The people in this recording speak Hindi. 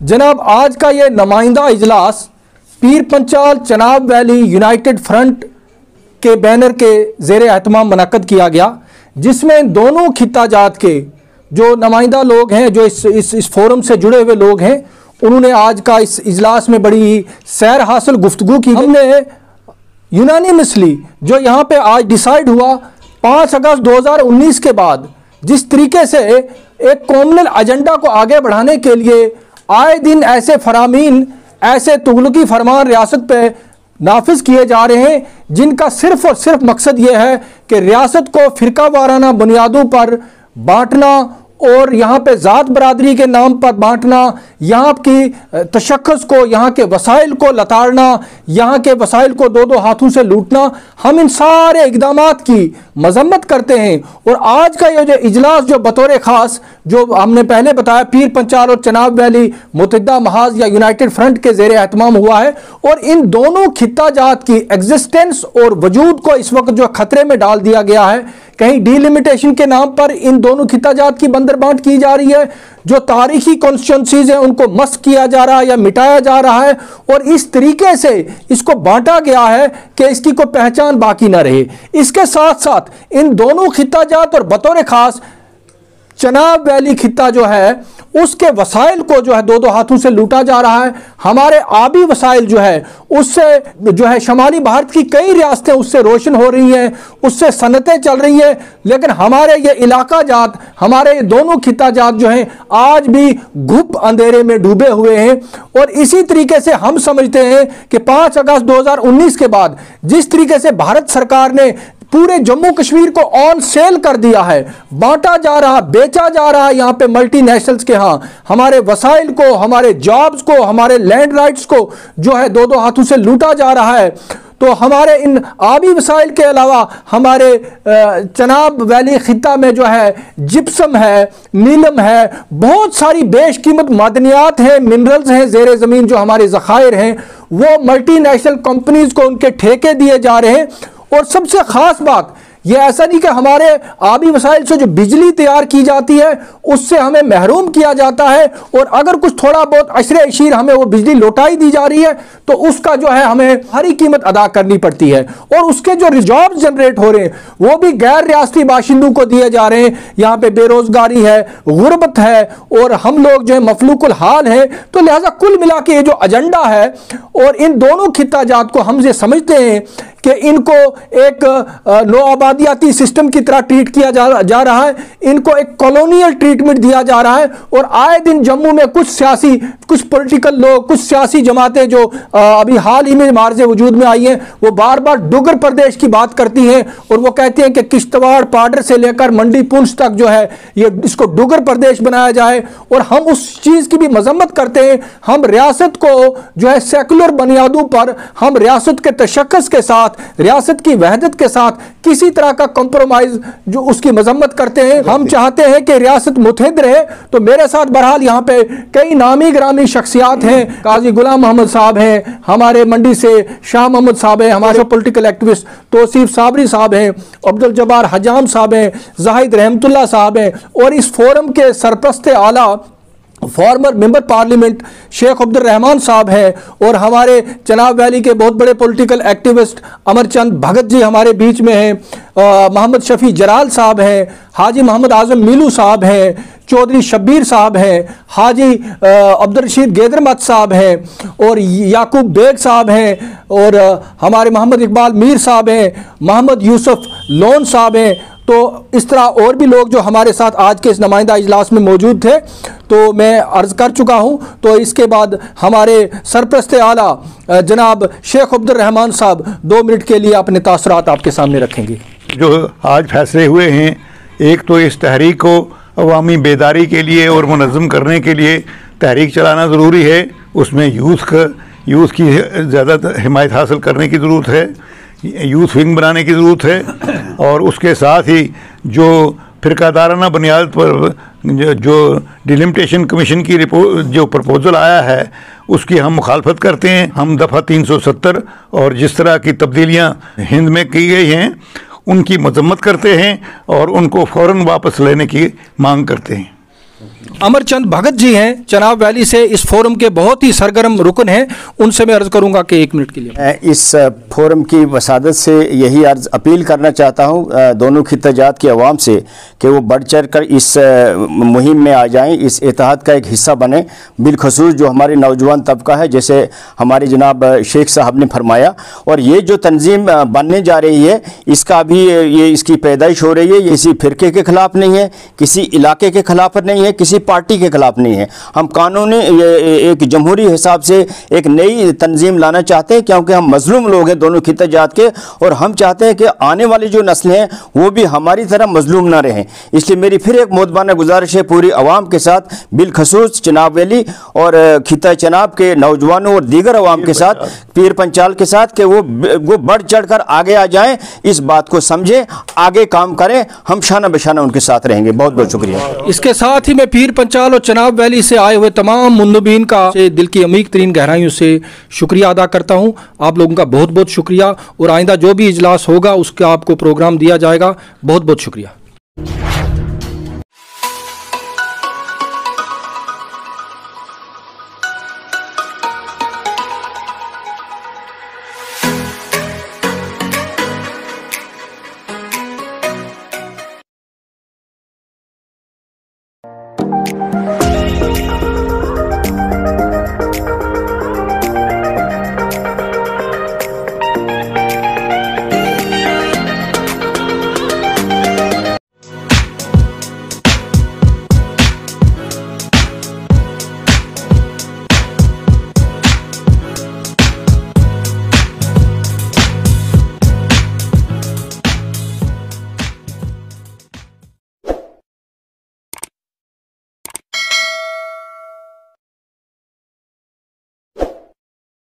जनाब, आज का ये नुमाइंदा इजलास Pir Panchal Chenab Valley United Front के बैनर के ज़ेर एहतमाम मुनक्कद किया गया, जिसमें दोनों खिता जात के जो नुमाइंदा लोग हैं, जो इस फोरम से जुड़े हुए लोग हैं, उन्होंने आज का इस इजलास में बड़ी सैर हासिल गुफ्तगू की। हमने यूनानिमसली जो यहाँ पे आज डिसाइड हुआ 5 अगस्त 2019 के बाद जिस तरीके से एक कॉमनल एजेंडा को आगे बढ़ाने के लिए आए दिन ऐसे फरामीन, ऐसे तुगलकी फरमान रियासत पे नाफिज किए जा रहे हैं, जिनका सिर्फ और सिर्फ मकसद ये है कि रियासत को फ़िरका वाराना बुनियादों पर बांटना और यहाँ पे ज़ात बरादरी के नाम पर बांटना, यहाँ की तशख़्ख़ुस को, यहाँ के वसाइल को लताड़ना, यहाँ के वसाइल को दो हाथों से लूटना। हम इन सारे इक़दामात की मजम्मत करते हैं। और आज का ये जो इजलास जो बतौर ख़ास, जो हमने पहले बताया, पीर पंचाल और चनाब वैली मुत्तहिदा महाज या यूनाइटेड फ्रंट के ज़ेर एहतमाम हुआ है, और इन दोनों खिता जात की एग्जिस्टेंस और वजूद को इस वक्त जो खतरे में डाल दिया गया है। कहीं डीलिमिटेशन के नाम पर इन दोनों खिता जात की बंदरबांट की जा रही है, जो तारीखी कॉन्स्टिट्यूंसीज हैं उनको मस्क किया जा रहा है या मिटाया जा रहा है, और इस तरीके से इसको बांटा गया है कि इसकी कोई पहचान बाकी ना रहे। इसके साथ साथ इन दोनों खिता जात और बतौर खास चनाब वैली खिता जो है, उसके वसाइल को जो है दो हाथों से लूटा जा रहा है। हमारे आबी वसाइल जो है, उससे जो है शमाली भारत की कई रियासतें उससे रोशन हो रही हैं, उससे सनतें चल रही हैं, लेकिन हमारे ये इलाका जात, हमारे दोनों खिता जात जो हैं, आज भी घुप अंधेरे में डूबे हुए हैं। और इसी तरीके से हम समझते हैं कि 5 अगस्त 2019 के बाद जिस तरीके से भारत सरकार ने पूरे जम्मू कश्मीर को ऑन सेल कर दिया है, बांटा जा रहा, बेचा जा रहा है यहाँ पे मल्टीनेशनल्स के यहाँ, हमारे वसाइल को, हमारे जॉब्स को, हमारे लैंड राइट्स को जो है दो हाथों से लूटा जा रहा है। तो हमारे इन आबी वसाइल के अलावा हमारे चनाब वैली खिता में जो है जिप्सम है, नीलम है, बहुत सारी बेशकीमत मादनियात हैं, मिनरल्स हैं, ज़ेर ज़मीन जो हमारे ज़खायर हैं, वो मल्टीनेशनल कंपनीज को उनके ठेके दिए जा रहे हैं। और सबसे ख़ास बात ये ऐसा नहीं कि हमारे आबी वसाइल से जो बिजली तैयार की जाती है उससे हमें महरूम किया जाता है, और अगर कुछ थोड़ा बहुत अशरे अशीर हमें वो बिजली लौटाई दी जा रही है तो उसका जो है हमें भारी कीमत अदा करनी पड़ती है, और उसके जो जॉब्स जनरेट हो रहे हैं वो भी गैर रियासती बाशिंदों को दिए जा रहे हैं। यहाँ पे बेरोजगारी है, गुर्बत है, और हम लोग जो है मफलूकुल हाल है। तो लिहाजा कुल मिला के ये जो एजेंडा है, और इन दोनों खिता जात को हम ये समझते हैं कि इनको एक नौआबादियाती सिस्टम की तरह ट्रीट किया जा रहा है, इनको एक कॉलोनियल ट्रीटमेंट दिया जा रहा है। और आए दिन जम्मू में कुछ पॉलिटिकल लोग, कुछ सियासी जमातें जो अभी हाल ही में मार्ज़े वजूद में आई हैं, वो बार बार डुगर प्रदेश की बात करती हैं, और वो कहती हैं कि किश्तवाड़ पाडर से लेकर मंडी पुंछ तक जो है ये इसको डुगर प्रदेश बनाया जाए। और हम उस चीज़ की भी मजम्मत करते हैं। हम रियासत को जो है सेकुलर बुनियादों पर, हम रियासत के तशक्कुस के साथ, रियासत की वहदत के साथ किसी तरह का कॉम्प्रोमाइज जो उसकी मजम्मत करते हैं। हम चाहते हैं कि रियासत मुत्तहिद रहे। तो मेरे साथ बहरहाल यहाँ पे कई नामी ग्रामी शख्सियात हैं, काजी गुलाम मोहम्मद साहब हैं, हमारे मंडी से शाह मोहम्मद साहब हैं, हमारे पॉलिटिकल एक्टिविस्ट तौसीफ साबरी साहब हैं, अब्दुल जब्बार हजाम साहब हैं, जाहिद रहमतुल्लाह साहब हैं, और इस फोरम के सरपरस्त आला former member parliament Sheikh Abdul Rahman sahab हैं, और हमारे चनाब वैली के बहुत बड़े पॉलिटिकल एक्टिविस्ट अमरचंद भगत जी हमारे बीच में हैं, मोहम्मद शफी जलाल साहब हैं, हाजी मोहम्मद आजम मीलू साहब हैं, चौधरी शब्बीर साहब हैं, हाजी अब्दुल रशीद गेदरमत साहब हैं, और याकूब बेग साहब हैं, और हमारे मोहम्मद इकबाल मीर साहब हैं, मोहम्मद यूसुफ लोन साहब हैं। तो इस तरह और भी लोग जो हमारे साथ आज के इस नुमाइंदा इजलास में मौजूद थे, तो मैं अर्ज़ कर चुका हूँ। तो इसके बाद हमारे सरपरस्त आला जनाब शेख अब्दुल रहमान साहब 2 मिनट के लिए अपने तासुरात आपके सामने रखेंगे। जो आज फैसले हुए हैं, एक तो इस तहरीक को अवामी बेदारी के लिए और मुनज़्ज़म करने के लिए तहरीक चलाना ज़रूरी है। उसमें यूथ की ज़्यादा हिमायत हासिल करने की ज़रूरत है, यूथ विंग बनाने की ज़रूरत है, और उसके साथ ही जो फ़िरकादाराना बुनियाद पर जो डिलिमिटेशन कमीशन की रिपोर्ट जो प्रपोज़ल आया है उसकी हम मुखालफत करते हैं। हम दफ़ा 370 और जिस तरह की तब्दीलियाँ हिंद में की गई हैं उनकी मजम्मत करते हैं और उनको फ़ौरन वापस लेने की मांग करते हैं। अमरचंद भगत जी हैं चनाब वैली से, इस फोरम के बहुत ही सरगर्म रुकन हैं, उनसे मैं अर्ज करूंगा कि 1 मिनट के लिए। मैं इस फोरम की वसादत से यही अर्ज अपील करना चाहता हूं दोनों खित्ताजात की आवाम से कि वो बढ़ चढ़ कर इस मुहिम में आ जाएं, इस इत्तेहाद का एक हिस्सा बने। बिलखसूस जो हमारे नौजवान तबका है, जैसे हमारे जनाब शेख साहब ने फरमाया, और ये जो तंजीम बनने जा रही है इसका अभी ये इसकी पैदाइश हो रही है। ये किसी फिरके के खिलाफ नहीं है, किसी इलाके के खिलाफ नहीं है, किसी पार्टी के खिलाफ नहीं है। हम कानूनी एक जमहूरी हिसाब से एक नई तंजीम लाना चाहते हैं, क्योंकि हम मजलूम लोग हैं दोनों खित्ता जात के, और हम चाहते हैं कि आने वाली जो नस्लें हैं वो भी हमारी तरह मजलूम ना रहें। इसलिए मेरी फिर एक मोदबाना गुजारिश है पूरी आवाम के साथ, बिलखसूस चनाब वैली और खित्ता चनाब के नौजवानों और दीगर आवाम के साथ, पीर पंचाल के साथ, कि वो बढ़ चढ़ कर आगे आ जाएं, इस बात को समझें, आगे काम करें। हम शाना बशाना उनके साथ रहेंगे। बहुत बहुत शुक्रिया। इसके साथ ही मैं पीर पंचाल और चनाब वैली से आए हुए तमाम मुंदबीन का दिल की अमीक तरीन गहराइयों से शुक्रिया अदा करता हूं। आप लोगों का बहुत बहुत शुक्रिया, और आइंदा जो भी इजलास होगा उसका आपको प्रोग्राम दिया जाएगा। बहुत बहुत शुक्रिया।